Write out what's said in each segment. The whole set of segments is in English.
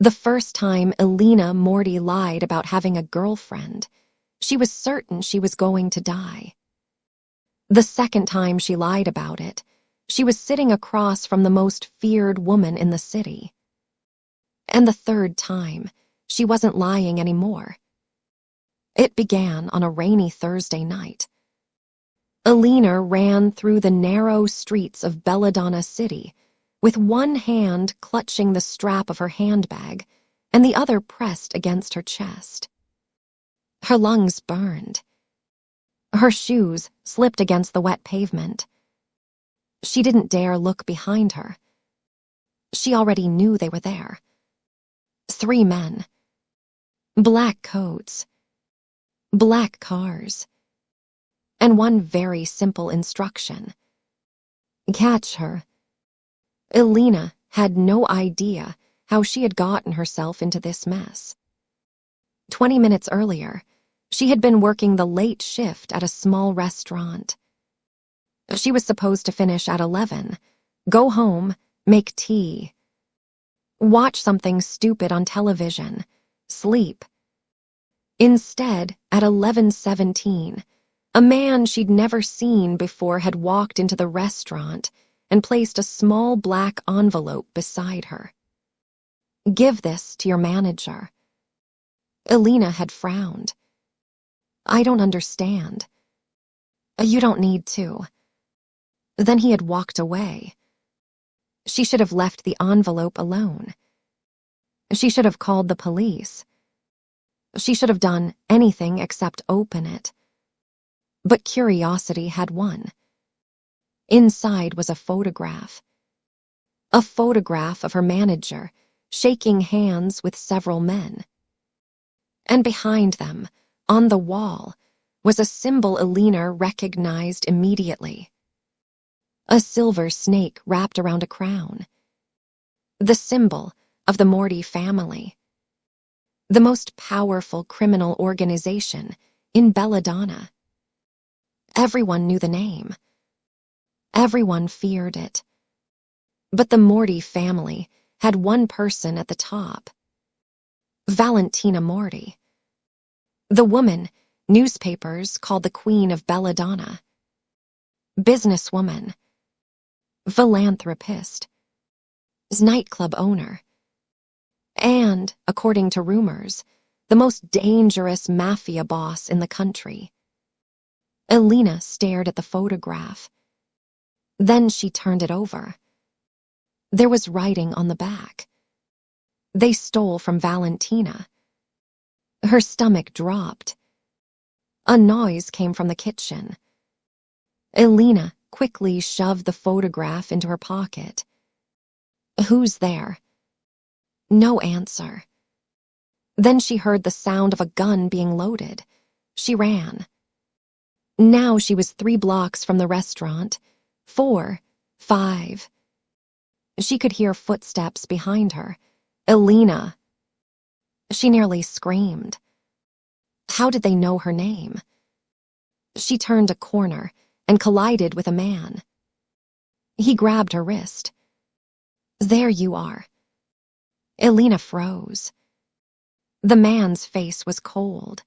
The first time Elena Morty lied about having a girlfriend, she was certain she was going to die. The second time she lied about it, she was sitting across from the most feared woman in the city. And the third time, she wasn't lying anymore. It began on a rainy Thursday night. Elena ran through the narrow streets of Belladonna City, with one hand clutching the strap of her handbag and the other pressed against her chest. Her lungs burned. Her shoes slipped against the wet pavement. She didn't dare look behind her. She already knew they were there. 3 men. Black coats. Black cars. And one very simple instruction. Catch her. Elena had no idea how she had gotten herself into this mess. 20 minutes earlier, she had been working the late shift at a small restaurant. She was supposed to finish at 11, go home, make tea, watch something stupid on television, sleep. Instead, at 11:17, a man she'd never seen before had walked into the restaurant and placed a small black envelope beside her. "Give this to your manager." Elena had frowned. "I don't understand." "You don't need to." Then he had walked away. She should have left the envelope alone. She should have called the police. She should have done anything except open it. But curiosity had won. Inside was a photograph. A photograph of her manager, shaking hands with several men. And behind them, on the wall, was a symbol Elena recognized immediately. A silver snake wrapped around a crown. The symbol of the Morty family. The most powerful criminal organization in Belladonna. Everyone knew the name. Everyone feared it. But the Morty family had one person at the top. Valentina Morty. The woman newspapers called the Queen of Belladonna. Businesswoman. Philanthropist. Nightclub owner. And, according to rumors, the most dangerous mafia boss in the country. Elena stared at the photograph. Then she turned it over. There was writing on the back. They stole from Valentina. Her stomach dropped. A noise came from the kitchen. Elena quickly shoved the photograph into her pocket. "Who's there?" No answer. Then she heard the sound of a gun being loaded. She ran. Now she was 3 blocks from the restaurant. 4, 5. She could hear footsteps behind her. Elena. She nearly screamed. How did they know her name? She turned a corner and collided with a man. He grabbed her wrist. "There you are." Elena froze. The man's face was cold.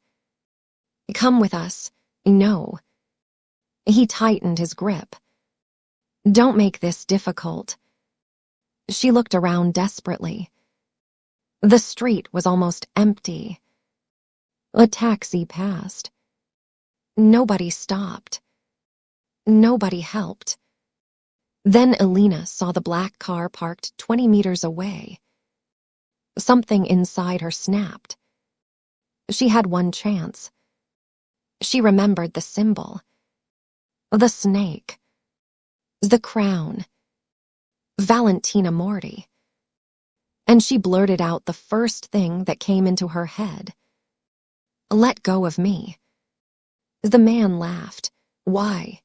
"Come with us." "No." He tightened his grip. "Don't make this difficult." She looked around desperately. The street was almost empty. A taxi passed. Nobody stopped. Nobody helped. Then Elena saw the black car parked 20 meters away. Something inside her snapped. She had one chance. She remembered the symbol. The snake. The crown. Valentina Morty. And she blurted out the first thing that came into her head. "Let go of me." The man laughed. "Why?"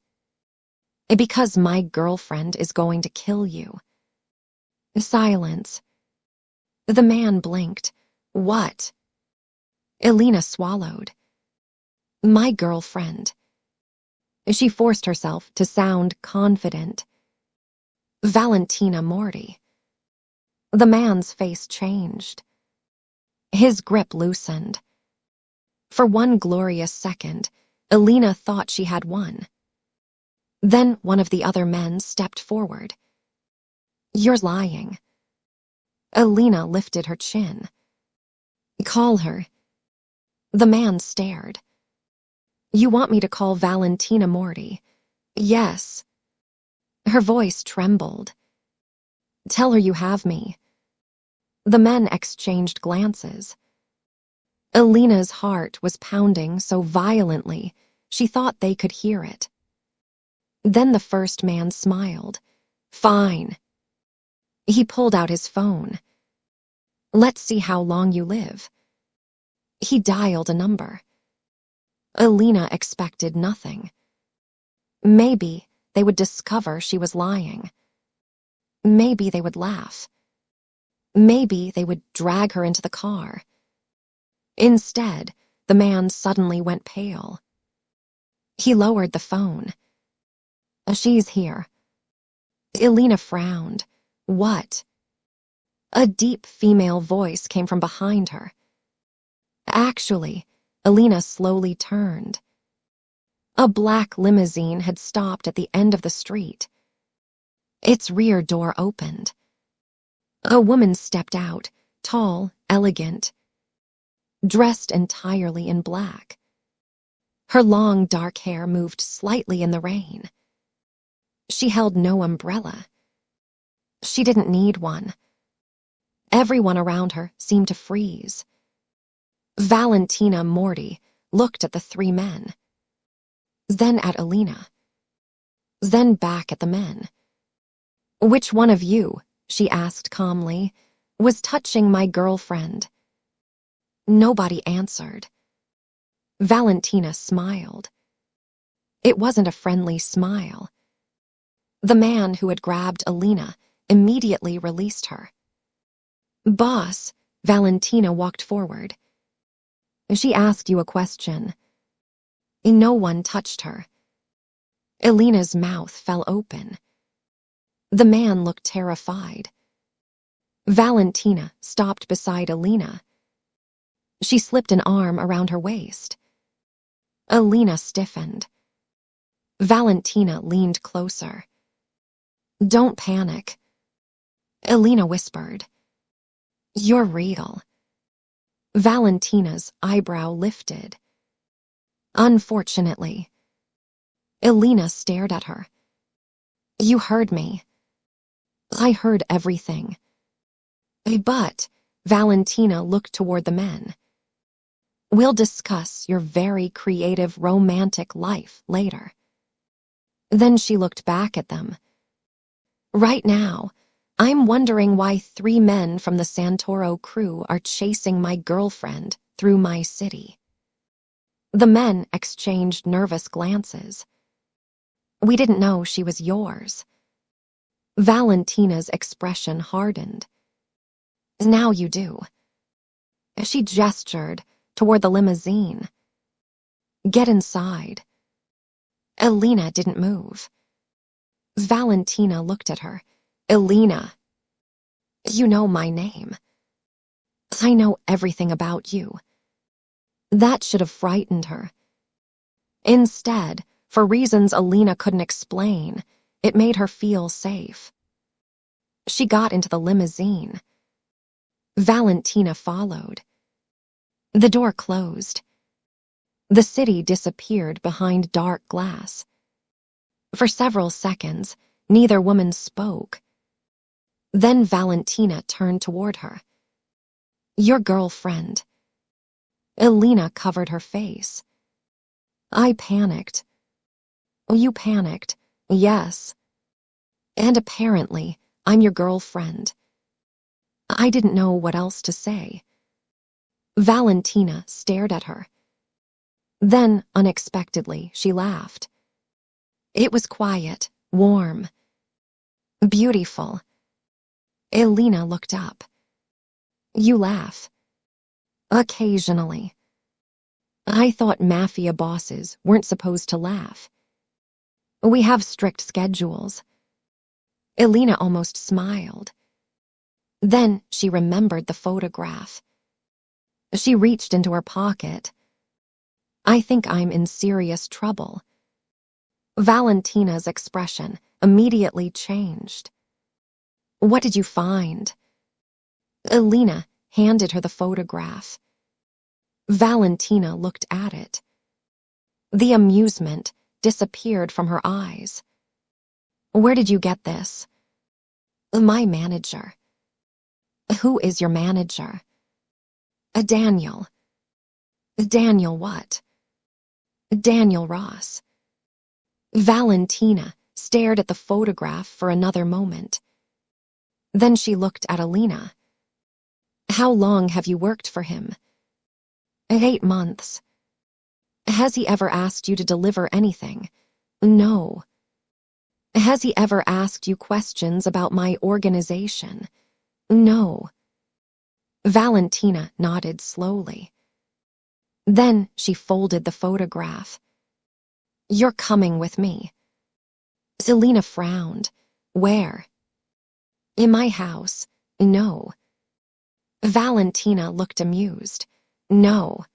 "Because my girlfriend is going to kill you." Silence. The man blinked. "What?" Elena swallowed. "My girlfriend." She forced herself to sound confident. "Valentina Morty." The man's face changed. His grip loosened. For one glorious second, Alina thought she had won. Then one of the other men stepped forward. "You're lying." Alina lifted her chin. "Call her." The man stared. "You want me to call Valentina Morty?" "Yes." Her voice trembled. "Tell her you have me." The men exchanged glances. Alina's heart was pounding so violently she thought they could hear it. Then the first man smiled. "Fine." He pulled out his phone. "Let's see how long you live." He dialed a number. Alina expected nothing. Maybe they would discover she was lying. Maybe they would laugh. Maybe they would drag her into the car. Instead, the man suddenly went pale. He lowered the phone. "She's here." Alina frowned. "What?" A deep female voice came from behind her. Actually, Alina slowly turned. A black limousine had stopped at the end of the street. Its rear door opened. A woman stepped out, tall, elegant, dressed entirely in black. Her long, dark hair moved slightly in the rain. She held no umbrella. She didn't need one. Everyone around her seemed to freeze. Valentina Morty looked at the three men, then at Alina, then back at the men. "Which one of you," she asked calmly, "was touching my girlfriend?" Nobody answered. Valentina smiled. It wasn't a friendly smile. The man who had grabbed Alina immediately released her. "Boss," Valentina walked forward. "She asked you a question." No one touched her. Alina's mouth fell open. The man looked terrified. Valentina stopped beside Alina. She slipped an arm around her waist. Alina stiffened. Valentina leaned closer. "Don't panic." Alina whispered. "You're real." Valentina's eyebrow lifted. "Unfortunately." Alina stared at her. "You heard me." "I heard everything." "But," Valentina looked toward the men, "we'll discuss your very creative romantic life later." Then she looked back at them. "Right now, I'm wondering why 3 men from the Santoro crew are chasing my girlfriend through my city." The men exchanged nervous glances. "We didn't know she was yours." Valentina's expression hardened. "Now you do." She gestured toward the limousine. "Get inside." Alina didn't move. Valentina looked at her. "Alina, you know my name." "I know everything about you." That should have frightened her. Instead, for reasons Alina couldn't explain, it made her feel safe. She got into the limousine. Valentina followed. The door closed. The city disappeared behind dark glass. For several seconds, neither woman spoke. Then Valentina turned toward her. "Your girlfriend." Alina covered her face. "I panicked." "You panicked, yes. And apparently, I'm your girlfriend." I didn't know what else to say. Valentina stared at her. Then, unexpectedly, she laughed. It was quiet, warm, beautiful. Alina looked up. "You laugh." "Occasionally." "I thought mafia bosses weren't supposed to laugh." "We have strict schedules." Alina almost smiled. Then she remembered the photograph. She reached into her pocket. I think I'm in serious trouble. Valentina's expression immediately changed. What did you find? Alina handed her the photograph. Valentina looked at it. The amusement disappeared from her eyes. Where did you get this? My manager. Who is your manager? Daniel. Daniel what? Daniel Ross. Valentina stared at the photograph for another moment. Then she looked at Alina. How long have you worked for him? 8 months. Has he ever asked you to deliver anything? No. Has he ever asked you questions about my organization? No. Valentina nodded slowly. Then she folded the photograph. You're coming with me. Selena frowned. Where? In my house. No. Valentina looked amused. No.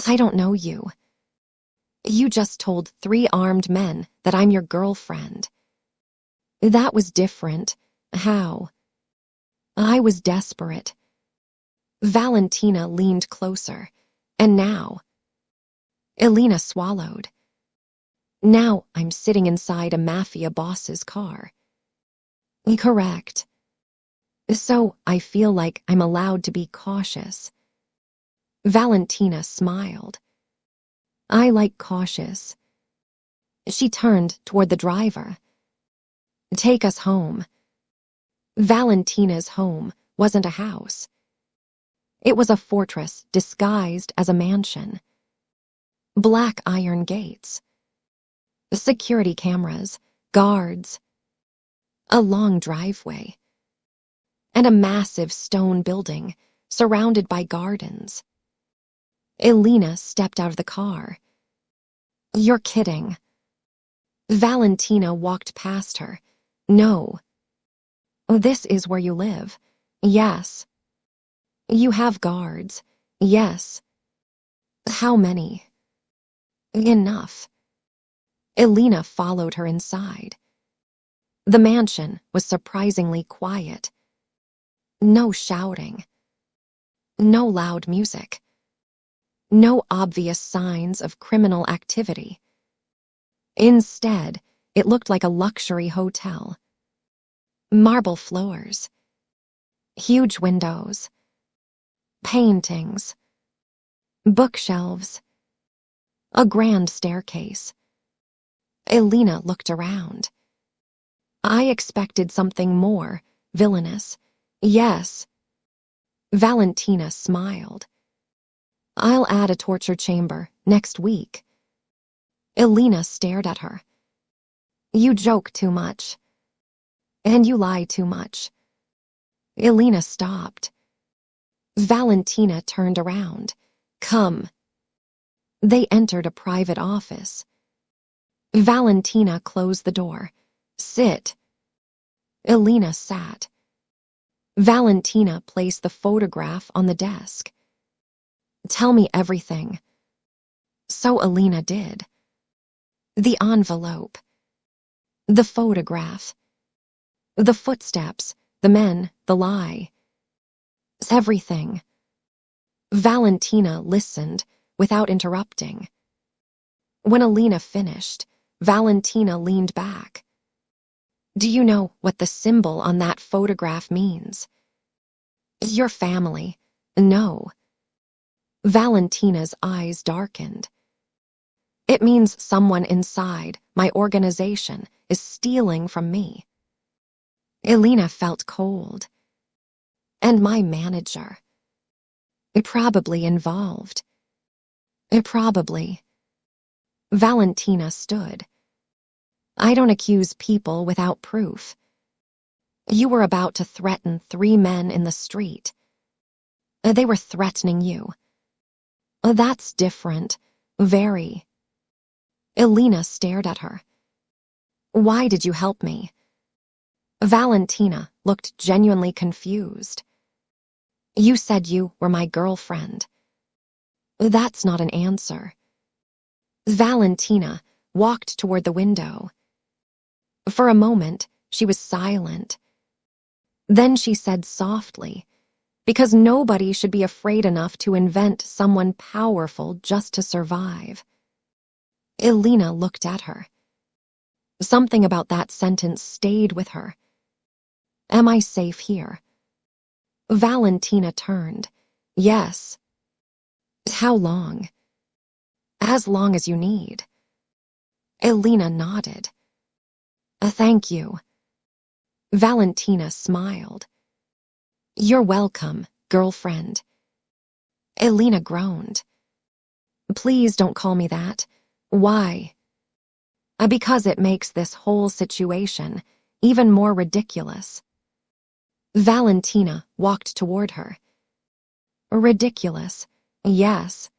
I don't know you. You just told 3 armed men that I'm your girlfriend. That was different. How? I was desperate. Valentina leaned closer. And now? Alina swallowed. Now I'm sitting inside a mafia boss's car. Correct. So I feel like I'm allowed to be cautious. Valentina smiled. I like cautious. She turned toward the driver. Take us home. Valentina's home wasn't a house. It was a fortress disguised as a mansion. Black iron gates. Security cameras, guards. A long driveway. And a massive stone building surrounded by gardens. Alina stepped out of the car. You're kidding. Valentina walked past her. No. This is where you live. Yes. You have guards. Yes. How many? Enough. Alina followed her inside. The mansion was surprisingly quiet. No shouting. No loud music. No obvious signs of criminal activity. Instead, it looked like a luxury hotel. Marble floors. Huge windows. Paintings. Bookshelves. A grand staircase. Alina looked around. I expected something more villainous. Yes. Valentina smiled. I'll add a torture chamber next week. Alina stared at her. You joke too much. And you lie too much. Alina stopped. Valentina turned around. Come. They entered a private office. Valentina closed the door. Sit. Alina sat. Valentina placed the photograph on the desk. Tell me everything. So Alina did. The envelope. The photograph. The footsteps, the men, the lie. Everything. Valentina listened without interrupting. When Alina finished, Valentina leaned back. Do you know what the symbol on that photograph means? Your family. No. Valentina's eyes darkened. It means someone inside my organization is stealing from me. Alina felt cold. And my manager. Probably involved. Probably. Valentina stood. I don't accuse people without proof. You were about to threaten 3 men in the street. They were threatening you. That's different. Very. Alina stared at her. Why did you help me? Valentina looked genuinely confused. You said you were my girlfriend. That's not an answer. Valentina walked toward the window. For a moment, she was silent. Then she said softly, because nobody should be afraid enough to invent someone powerful just to survive. Elena looked at her. Something about that sentence stayed with her. Am I safe here? Valentina turned. Yes. How long? As long as you need. Elena nodded. Thank you. Valentina smiled. You're welcome, girlfriend. Elena groaned. Please don't call me that. Why? Because it makes this whole situation even more ridiculous. Valentina walked toward her. Ridiculous, yes.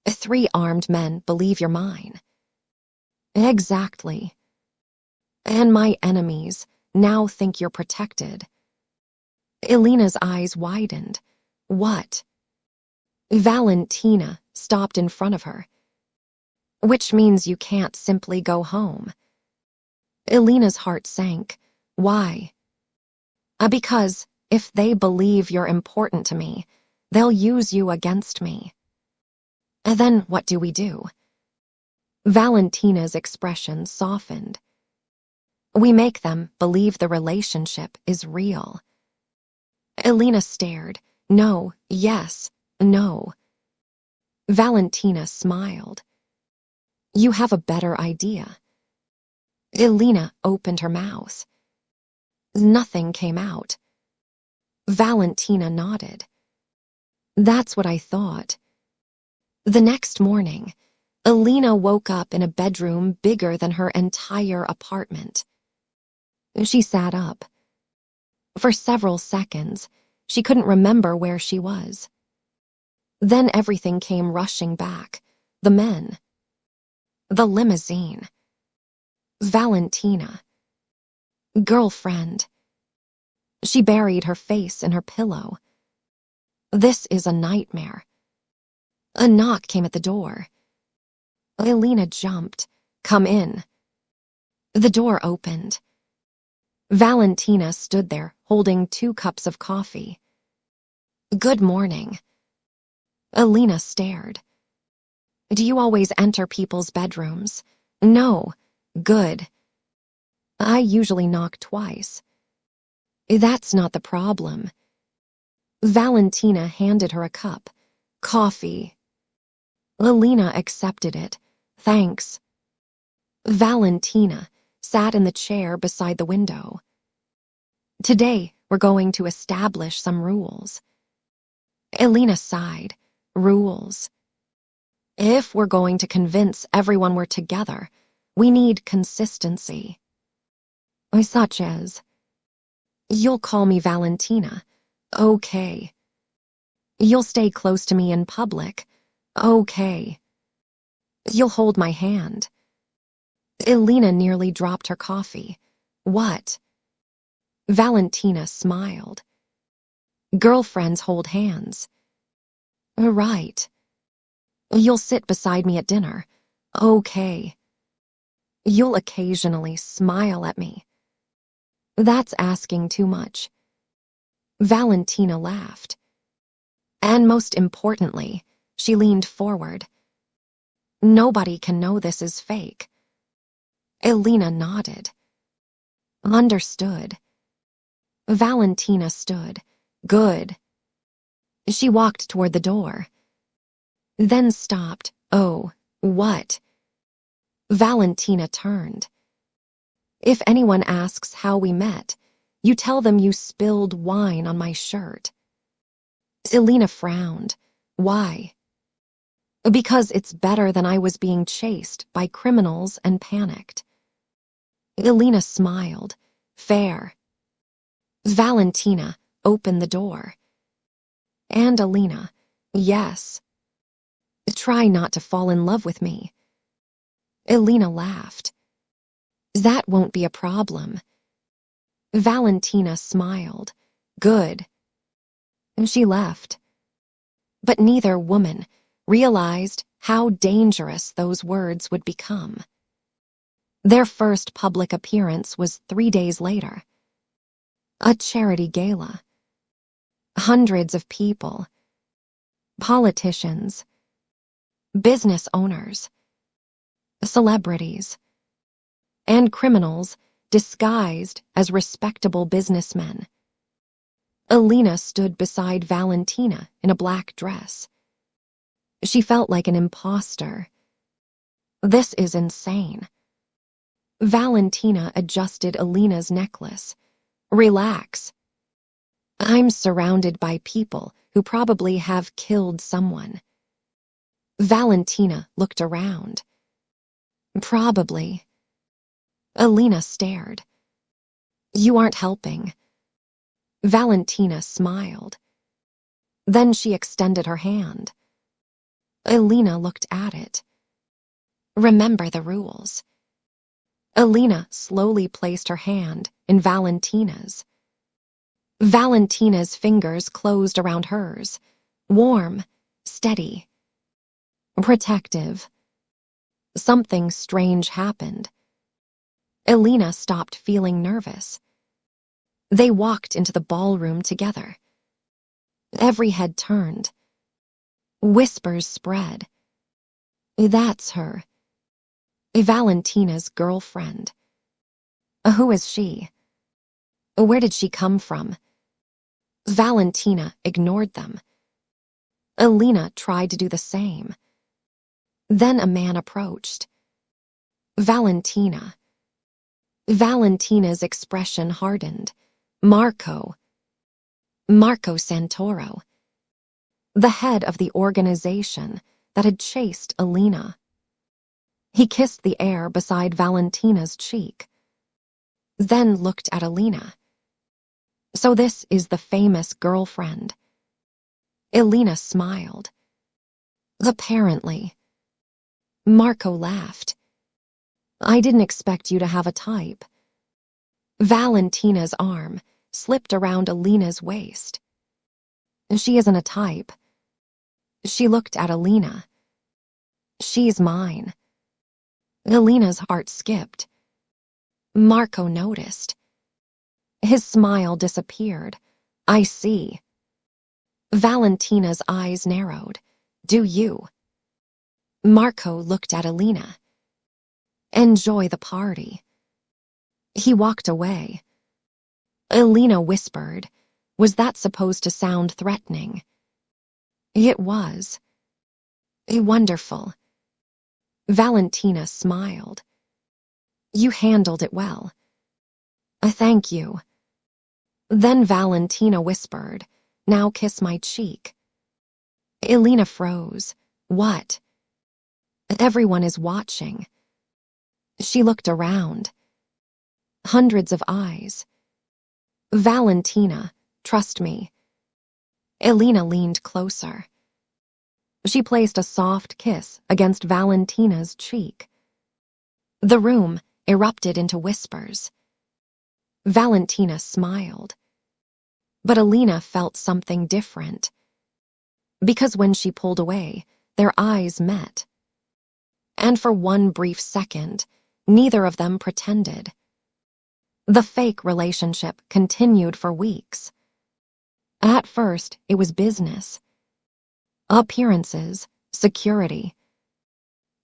3 armed men believe you're mine. Exactly. And my enemies now think you're protected. Elena's eyes widened. What? Valentina stopped in front of her. Which means you can't simply go home. Elena's heart sank. Why? Because if they believe you're important to me, they'll use you against me. Then what do we do? Valentina's expression softened. We make them believe the relationship is real. Elena stared. No, yes, no. Valentina smiled. You have a better idea. Elena opened her mouth. Nothing came out. Valentina nodded. That's what I thought. The next morning, Elena woke up in a bedroom bigger than her entire apartment. She sat up. For several seconds, she couldn't remember where she was. Then everything came rushing back. The men. The limousine. Valentina. Girlfriend. She buried her face in her pillow. This is a nightmare. A knock came at the door. Elena jumped. Come in. The door opened. Valentina stood there, holding 2 cups of coffee. Good morning. Elena stared. Do you always enter people's bedrooms? No. Good. I usually knock twice. That's not the problem. Valentina handed her a cup. Coffee. Elena accepted it. Thanks. Valentina sat in the chair beside the window. Today, we're going to establish some rules. Elena sighed. Rules. If we're going to convince everyone we're together, we need consistency. Such as, you'll call me Valentina. Okay. You'll stay close to me in public. Okay. You'll hold my hand. Elena nearly dropped her coffee. What? Valentina smiled. Girlfriends hold hands. Right. You'll sit beside me at dinner. Okay. You'll occasionally smile at me. That's asking too much. Valentina laughed. And most importantly, she leaned forward. Nobody can know this is fake. Elena nodded. Understood. Valentina stood. Good. She walked toward the door. Then stopped. Oh, what? Valentina turned. If anyone asks how we met, you tell them you spilled wine on my shirt. Elena frowned. Why? Because it's better than I was being chased by criminals and panicked. Elena smiled. Fair. Valentina opened the door. And Elena, yes. Try not to fall in love with me. Elena laughed. That won't be a problem. Valentina smiled. Good. and she left. But neither woman realized how dangerous those words would become. Their first public appearance was 3 days later. A charity gala. Hundreds of people, politicians, business owners, celebrities, and criminals disguised as respectable businessmen. Alina stood beside Valentina in a black dress. She felt like an imposter. This is insane. Valentina adjusted Alina's necklace. Relax. I'm surrounded by people who probably have killed someone. Valentina looked around. Probably. Alina stared. You aren't helping. Valentina smiled. Then she extended her hand. Alina looked at it. Remember the rules. Alina slowly placed her hand in Valentina's. Valentina's fingers closed around hers, warm, steady, protective. Something strange happened. Alina stopped feeling nervous. They walked into the ballroom together. Every head turned. Whispers spread. That's her. Valentina's girlfriend. Who is she? Where did she come from? Valentina ignored them. Alina tried to do the same. Then a man approached. Valentina. Valentina's expression hardened. Marco Santoro, the head of the organization that had chased Alina. He kissed the air beside Valentina's cheek, then looked at Alina. So this is the famous girlfriend. Alina smiled. Apparently. Marco laughed. I didn't expect you to have a type. Valentina's arm slipped around Alina's waist. She isn't a type. She looked at Alina. She's mine. Alina's heart skipped. Marco noticed. His smile disappeared. I see. Valentina's eyes narrowed. Do you? Marco looked at Alina. Enjoy the party. He walked away. Alina whispered. Was that supposed to sound threatening? It was. Wonderful. Valentina smiled. You handled it well. Thank you. Then Valentina whispered, now kiss my cheek. Alina froze. What? Everyone is watching. She looked around. Hundreds of eyes. Valentina, trust me. Alina leaned closer. She placed a soft kiss against Valentina's cheek. The room erupted into whispers. Valentina smiled. But Alina felt something different. Because when she pulled away, their eyes met. And for one brief second, neither of them pretended. The fake relationship continued for weeks. At first, it was business. Appearances, security,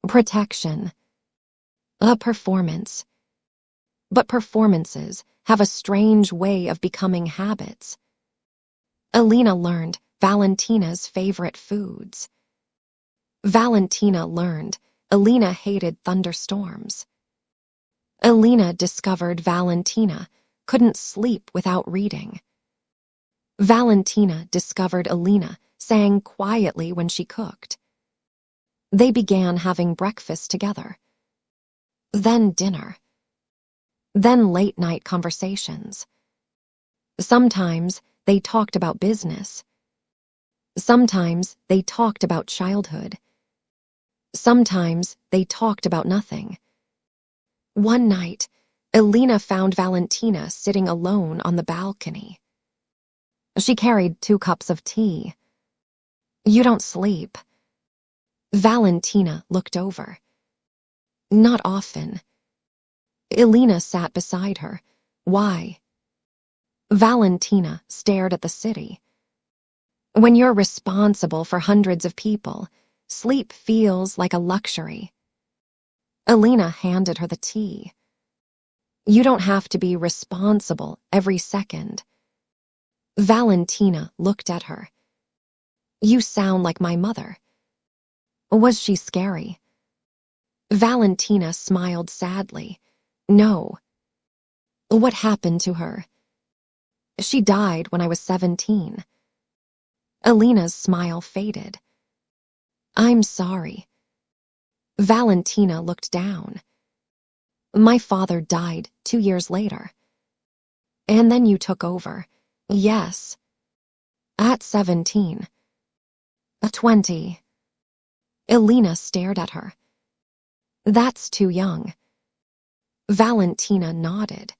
protection, a performance. But performances have a strange way of becoming habits. Alina learned Valentina's favorite foods. Valentina learned Alina hated thunderstorms. Alina discovered Valentina couldn't sleep without reading. Valentina discovered Alina sang quietly when she cooked. They began having breakfast together. Then dinner. Then late-night conversations. Sometimes they talked about business. Sometimes they talked about childhood. Sometimes they talked about nothing. One night, Alina found Valentina sitting alone on the balcony. She carried 2 cups of tea. You don't sleep. Valentina looked over. Not often. Elena sat beside her. Why? Valentina stared at the city. When you're responsible for hundreds of people, sleep feels like a luxury. Elena handed her the tea. You don't have to be responsible every second. Valentina looked at her. You sound like my mother. Was she scary? Valentina smiled sadly. No. What happened to her? She died when I was 17. Elena's smile faded. I'm sorry. Valentina looked down. My father died 2 years later. And then you took over. Yes. At 17. 20. Elena stared at her. That's too young. Valentina nodded.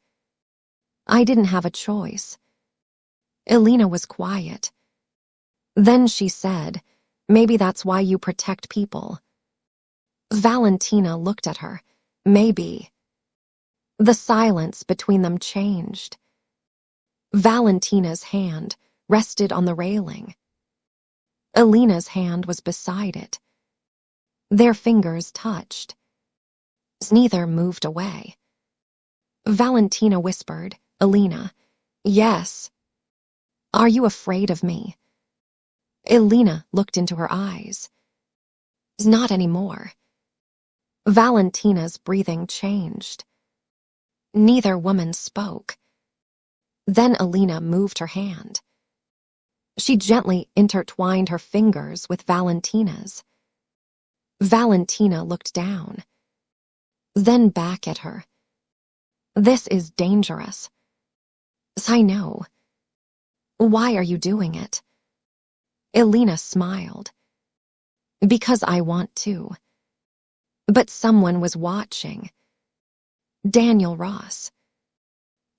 I didn't have a choice. Elena was quiet. Then she said, maybe that's why you protect people. Valentina looked at her. Maybe. The silence between them changed. Valentina's hand rested on the railing. Elena's hand was beside it. Their fingers touched. Neither moved away. Valentina whispered, Elena, yes. Are you afraid of me? Elena looked into her eyes. Not anymore. Valentina's breathing changed. Neither woman spoke. Then Elena moved her hand. She gently intertwined her fingers with Valentina's. Valentina looked down, then back at her. This is dangerous. I know. Why are you doing it? Elena smiled. Because I want to. But someone was watching. Daniel Ross.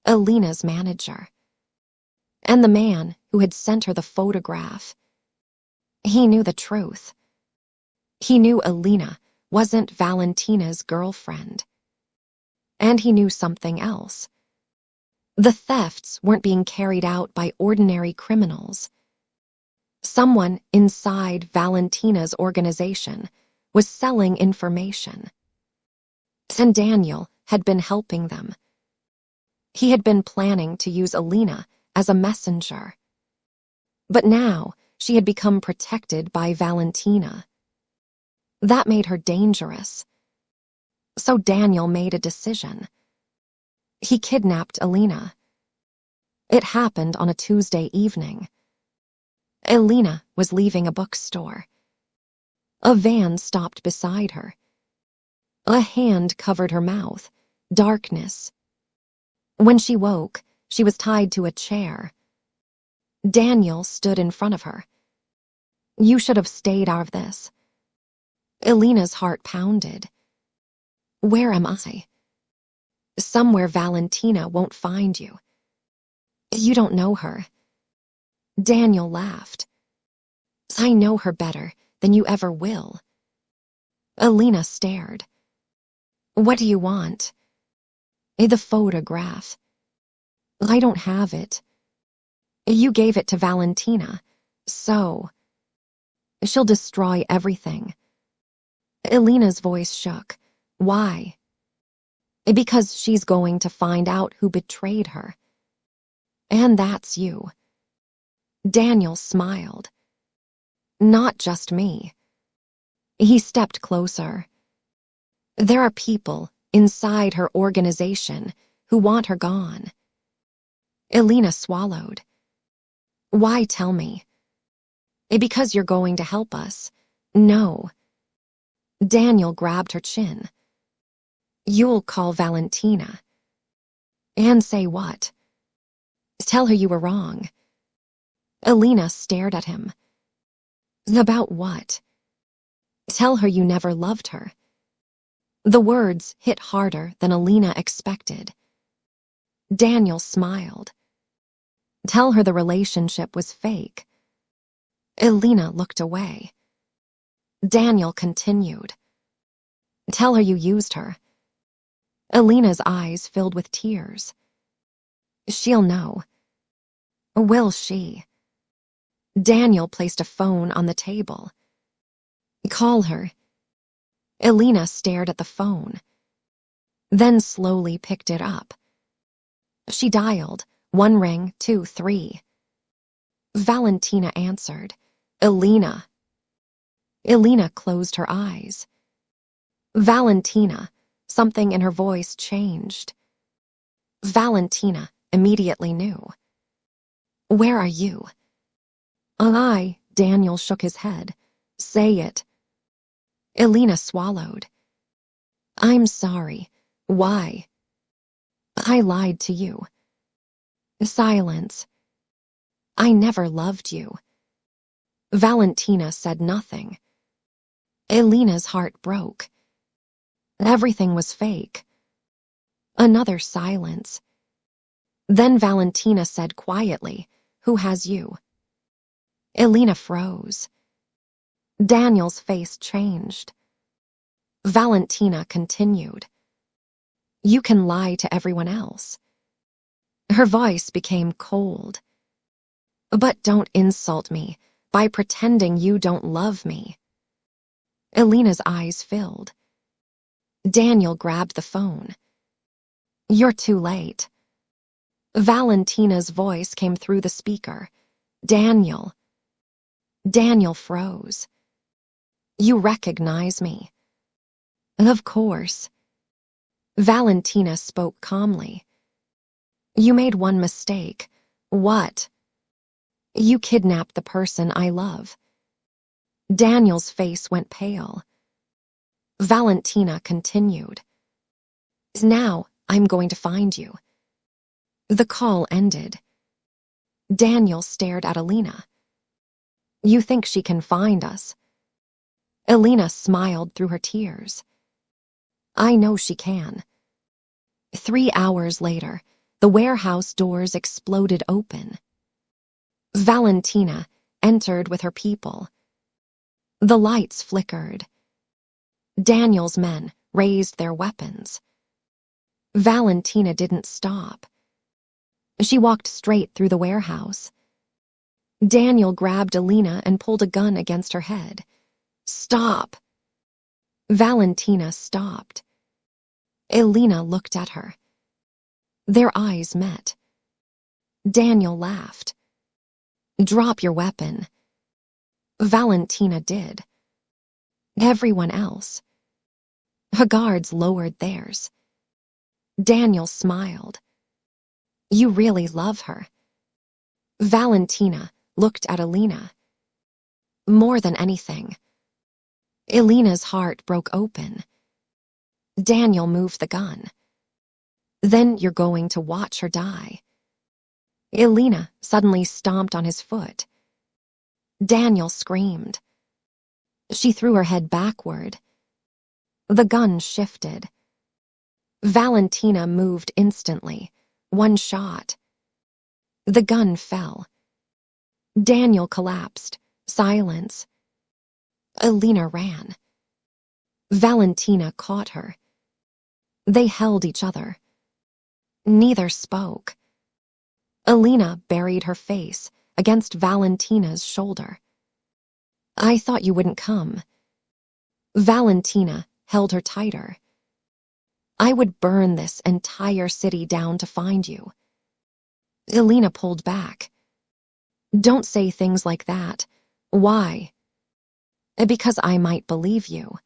Elena's manager. And the man who had sent her the photograph. He knew the truth. He knew Elena wasn't Valentina's girlfriend. And he knew something else. The thefts weren't being carried out by ordinary criminals. Someone inside Valentina's organization was selling information. And Daniel had been helping them. He had been planning to use Elena as a messenger. But now she had become protected by Valentina. That made her dangerous. So Daniel made a decision. He kidnapped Elena. It happened on a Tuesday evening. Elena was leaving a bookstore. A van stopped beside her. A hand covered her mouth. Darkness. When she woke, she was tied to a chair. Daniel stood in front of her. You should have stayed out of this. Elena's heart pounded. Where am I? Somewhere Valentina won't find you. You don't know her. Daniel laughed. I know her better than you ever will. Elena stared. What do you want? The photograph. I don't have it. You gave it to Valentina, so she'll destroy everything. Elena's voice shook. Why? Because she's going to find out who betrayed her. And that's you. Daniel smiled. Not just me. He stepped closer. There are people inside her organization who want her gone. Elena swallowed. Why tell me? Because you're going to help us. No. Daniel grabbed her chin. You'll call Valentina. And say what? Tell her you were wrong. Elena stared at him. About what? Tell her you never loved her. The words hit harder than Elena expected. Daniel smiled. Tell her the relationship was fake. Elena looked away. Daniel continued. Tell her you used her. Elena's eyes filled with tears. She'll know. Will she? Daniel placed a phone on the table. Call her. Elena stared at the phone, then slowly picked it up. She dialed. 1 ring, 2, 3. Valentina answered. Elena. Elena closed her eyes. Valentina. Something in her voice changed. Valentina immediately knew. Where are you? Daniel shook his head. Say it. Elena swallowed. I'm sorry. Why? I lied to you. Silence. I never loved you. Valentina said nothing. Elena's heart broke. Everything was fake. Another silence. Then Valentina said quietly, Who has you? Elena froze. Daniel's face changed. Valentina continued. You can lie to everyone else. Her voice became cold. But don't insult me by pretending you don't love me. Elena's eyes filled. Daniel grabbed the phone. You're too late. Valentina's voice came through the speaker. Daniel. Daniel froze. You recognize me? Of course. Valentina spoke calmly. You made one mistake. What? You kidnapped the person I love. Daniel's face went pale. Valentina continued. Now I'm going to find you. The call ended. Daniel stared at Elena. You think she can find us? Elena smiled through her tears. I know she can. 3 hours later, the warehouse doors exploded open. Valentina entered with her people. The lights flickered. Daniel's men raised their weapons. Valentina didn't stop. She walked straight through the warehouse. Daniel grabbed Elena and pulled a gun against her head. Stop! Valentina stopped. Elena looked at her. Their eyes met. Daniel laughed. Drop your weapon. Valentina did. Everyone else. Her guards lowered theirs. Daniel smiled. You really love her. Valentina looked at Elena. More than anything. Elena's heart broke open. Daniel moved the gun. Then you're going to watch her die. Elena suddenly stomped on his foot. Daniel screamed. She threw her head backward. The gun shifted. Valentina moved instantly. 1 shot. The gun fell. Daniel collapsed. Silence. Elena ran. Valentina caught her. They held each other. Neither spoke. Elena buried her face against Valentina's shoulder. I thought you wouldn't come. Valentina held her tighter. I would burn this entire city down to find you. Elena pulled back. Don't say things like that. Why? Because I might believe you.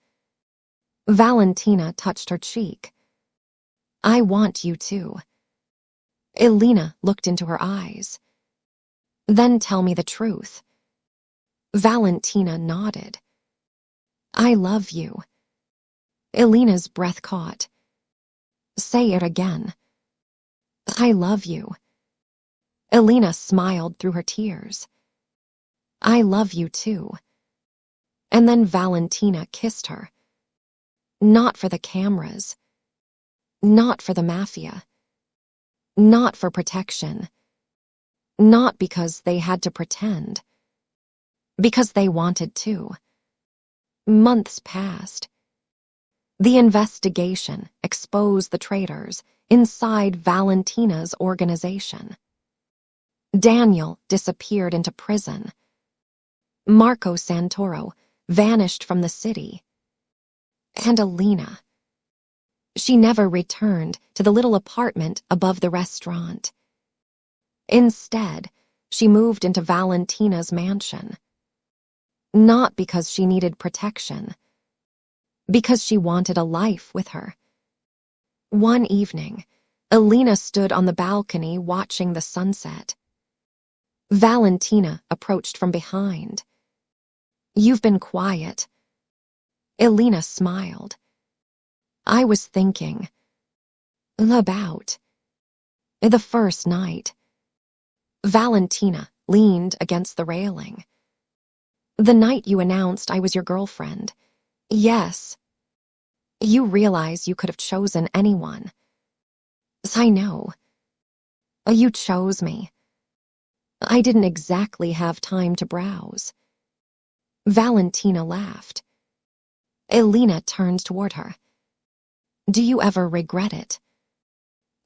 Valentina touched her cheek. I want you to. Elena looked into her eyes. Then tell me the truth. Valentina nodded. I love you. Elena's breath caught. Say it again. I love you. Elena smiled through her tears. I love you too. And then Valentina kissed her. Not for the cameras. Not for the mafia. Not for protection. Not because they had to pretend. Because they wanted to. Months passed. The investigation exposed the traitors inside Valentina's organization. Daniel disappeared into prison. Marco Santoro vanished from the city. And Alina. She never returned to the little apartment above the restaurant. Instead, she moved into Valentina's mansion. Not because she needed protection. Because she wanted a life with her. One evening, Alina stood on the balcony watching the sunset. Valentina approached from behind. "You've been quiet." Alina smiled. "I was thinking about the first night." Valentina leaned against the railing. "The night you announced I was your girlfriend." "Yes." "You realize you could have chosen anyone." "I know." "You chose me." "I didn't exactly have time to browse." Valentina laughed. Alina turned toward her. "Do you ever regret it?"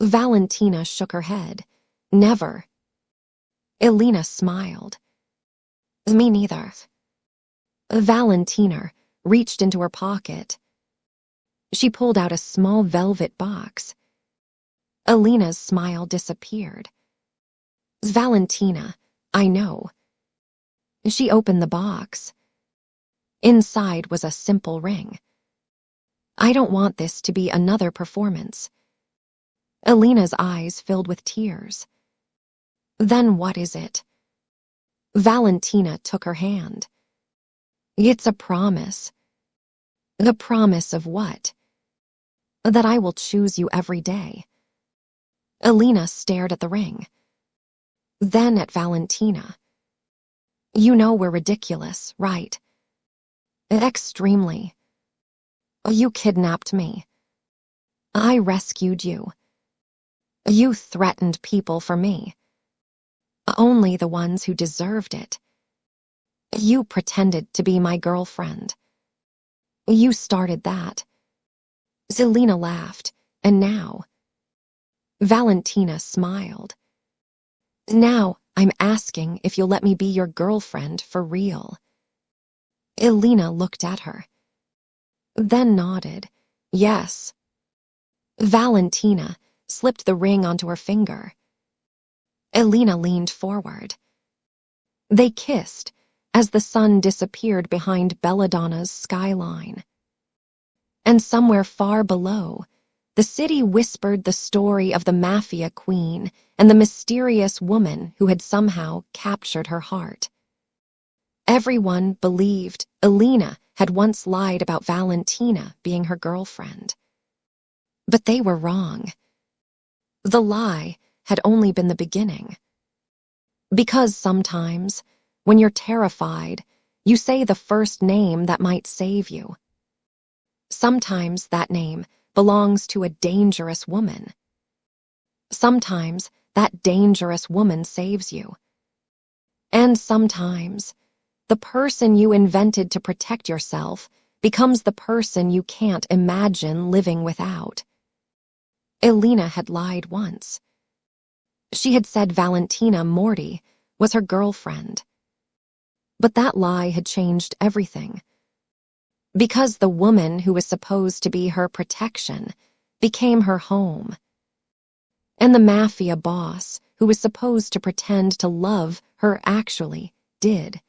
Valentina shook her head. "Never." Alina smiled. "Me neither." Valentina reached into her pocket. She pulled out a small velvet box. Alina's smile disappeared. "Valentina, I know." She opened the box. Inside was a simple ring. "I don't want this to be another performance." Alina's eyes filled with tears. "Then what is it?" Valentina took her hand. "It's a promise." "The promise of what?" "That I will choose you every day." Alina stared at the ring. Then at Valentina. "You know we're ridiculous, right?" "Extremely." "You kidnapped me." "I rescued you." "You threatened people for me." "Only the ones who deserved it." "You pretended to be my girlfriend." "You started that." Zelina laughed. "And now?" Valentina smiled. "Now I'm asking if you'll let me be your girlfriend for real." Alina looked at her. Then nodded. "Yes." Valentina slipped the ring onto her finger. Alina leaned forward. They kissed as the sun disappeared behind Belladonna's skyline. And somewhere far below, the city whispered the story of the Mafia Queen and the mysterious woman who had somehow captured her heart. Everyone believed Alina had once lied about Valentina being her girlfriend. But they were wrong. The lie had only been the beginning. Because sometimes, when you're terrified, you say the first name that might save you. Sometimes that name belongs to a dangerous woman. Sometimes that dangerous woman saves you. And sometimes, the person you invented to protect yourself becomes the person you can't imagine living without. Alina had lied once. She had said Valentina Morty was her girlfriend. But that lie had changed everything. Because the woman who was supposed to be her protection became her home. And the mafia boss who was supposed to pretend to love her actually did.